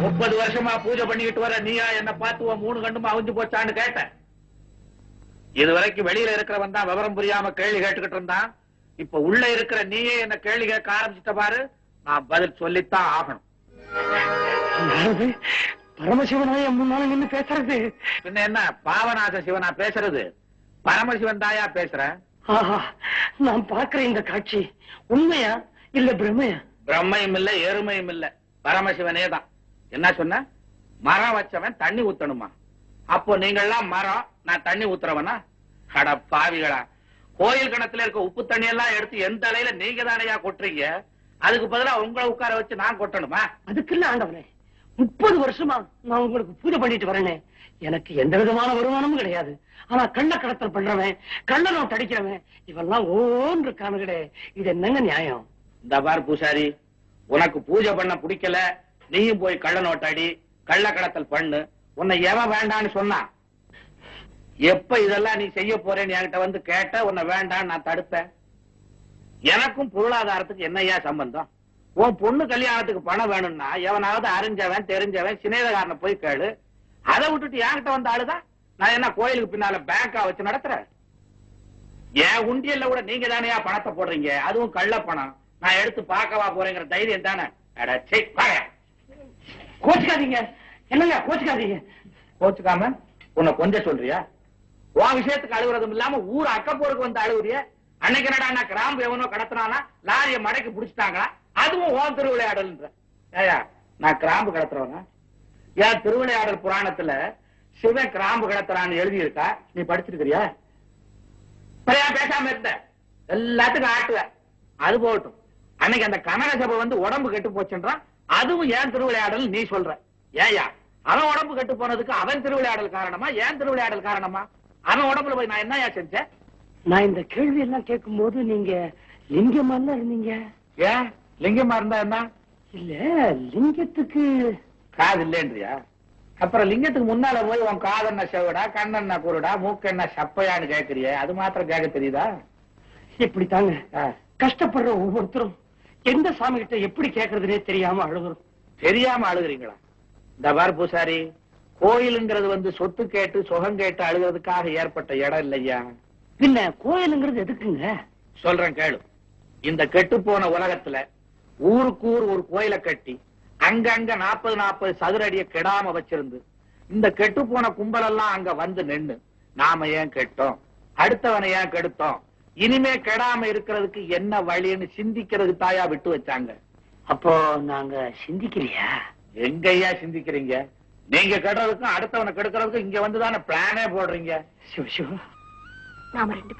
30 வருஷமா பூஜை பண்ணிக்கிட்டு வர நீயா என்ன பார்த்து 3 கண்டுமா அவிஞ்சு போச்சான்னு கேட்டேன். இது வரைக்கும் வெளியில இருக்கிறவன் தான் விவரம் புரியாம கேள்வி கேட்டுக்கிட்டு இருந்தான். இப்ப உள்ள இருக்கிற நீயே என்ன கேள்வி கேட்க ஆரம்பிச்சிட்ட பாரு. நான் பதில் சொல்லித்தான் ஆகணும். பரமசிவனாய முன்னால நின்னு பேசுறது பின்ன என்ன பாவநாச சிவனா பேசுறது? பரமசிவன் தாயா பேசுறேன். நான் பாக்குற இந்த காட்சி உண்மையா இல்ல பிரம்மையா? பிரம்மையும் இல்ல எருமையும் இல்ல, பரமசிவனே தான். என்ன சொன்ன? மரம் வச்சவன் தண்ணி ஊத்தணுமா? அப்போ நீங்கள்லாம் மரம், நான் தண்ணி ஊத்துறவனா? அட பாவிகளா, கோயில் கிணத்துல இருக்க உப்பு தண்ணி எல்லாம் எடுத்து எந்த தலையில நீங்க தானையா கொட்டுறீங்க? அதுக்கு பதிலா உங்களை உட்கார வச்சு நான் கொட்டணுமா? அதுக்கு இல்ல ஆண்டவனே, 30 வருஷமா நான் உங்களுக்கு பூஜை பண்ணிட்டு வரேனே, எனக்கு எந்த விதமான வருமானமும் கிடையாது. ஆனா கள்ள கடத்தல் பண்றவன், கள்ள நோட்டு அடிக்கிறவன் இவெல்லாம் ஓன் இருக்கானுங்களே, இது என்னங்க நியாயம்? இந்த பார் பூசாரி, உனக்கு பூஜை பண்ண பிடிக்கல, நீயும் போய் கள்ள நோட்டாடி கள்ள கடத்தல் பண்ணு. உன்னை எவன் வேண்டான்னு சொன்னா? எப்ப இதெல்லாம் நீ செய்ய போறேன்னு என்கிட்ட வந்து கேட்ட, உன்னை வேண்டான்னு நான் தடுப்பேன். எனக்கும் பொருளாதாரத்துக்கு என்னையா சம்பந்தம்? உன் பொண்ணு கல்யாணத்துக்கு பணம் வேணும்னா எவனாவது அறிஞ்சவன் தெரிஞ்சவன் சிநேகக்காரனை போய் கேளு. அதை விட்டுட்டு என்கிட்ட வந்த ஆளுதான் நான் என்ன கோயிலுக்கு பின்னால பேங்கா வச்சு நடத்துறேன்? என் உண்டியல்ல கூட நீங்க தானே பணத்தை போடுறீங்க, அதுவும் கள்ள பணம். நான் எடுத்து பார்க்கவா போறேங்கிற தைரியம் தானே? கோச்சுக்காதீங்க. என்னங்க கோச்சுக்காதீங்க? கோச்சுக்காம உன்னை கொஞ்சம் சொல்றியா? உன் விஷயத்துக்கு அழுகுறதும் இல்லாம ஊர் அக்கப்போருக்கு வந்து அழுகுறிய. அன்னைக்கு என்னடா கிராம்பு எவனோ கடத்தினானா லாரிய மடைக்கு புடிச்சிட்டாங்களா, அதுவும் ஓன் திருவிளையாடல்ன்ற. ஏயா நான் கிராம்பு கடத்துறவனா? ஏன் திருவிளையாடல் புராணத்துல சிவன் கிராம்பு கடத்துறான்னு எழுதி இருக்கா? நீ படிச்சிருக்கிறியா? பேசாம இருந்த எல்லாத்துக்கும் ஆட்டுவ. அது போகட்டும், அன்னைக்கு அந்த கனக சபை வந்து உடம்பு கெட்டு போச்சுன்றான், அதுவும் ஏன் திருவிளையாடல் நீ சொல்ற. ஏயா அவன் உடம்பு கெட்டு போனதுக்கு அவன் திருவிளையாடல் காரணமா, ஏன் திருவிளையாடல் காரணமா? அவன் உடம்புல போய் நான் என்னையா செஞ்சேன்? நான் இந்த கேள்வி எல்லாம் கேட்கும் போது நீங்க லிங்கமா இருந்தீங்க. ஏன் லிங்கமா இருந்தா என்ன? இல்ல, லிங்கத்துக்கு காது இல்லைன்றியா? அப்புறம் லிங்கத்துக்கு முன்னால போய் உன் காதென்ன செவடா, கண்ணென்ன குருடா, மூக்கு என்ன சப்பையான்னு கேட்கறிய, அது மாத்திரம் கேட்க தெரியுதா? இப்படித்தாங்க கஷ்டப்படுற ஒவ்வொருத்தரும் எந்த சாமி கிட்ட எப்படி கேட்கறதுனே தெரியாம அழுகுறோம். தெரியாம அழுகுறீங்களா? இந்த பார் பூசாரி, கோயிலுங்கிறது வந்து சொத்து கேட்டு சுகம் கேட்டு அழுகிறதுக்காக ஏற்பட்ட இடம் இல்லையா? பின்ன கோயிலுங்கிறது எதுக்குங்க? சொல்றேன் கேளு. இந்த கெட்டு போன உலகத்துல ஊருக்கு ஊர் ஒரு கோயிலை கட்டி அங்கங்க 40 சதுர அடிய கெடாம வச்சிருந்து இந்த கெட்டு போன கும்பல் எல்லாம் அங்க வந்து நின்னு நாம ஏன் கெட்டோம், அடுத்தவனை ஏன் கெடுத்தோம், இனிமே கெடாம இருக்கிறதுக்கு என்ன வழின்னு சிந்திக்கிறதுக்கு தாயா விட்டு வச்சாங்க. அப்போ நாங்க சிந்திக்கலையா? எங்கய்யா சிந்திக்கிறீங்க? நீங்க கெடுறதுக்கும் அடுத்தவனை கெடுக்கிறதுக்கும் இங்க வந்துதானே பிளானே போடுறீங்க. சிவ சிவ, நாம 2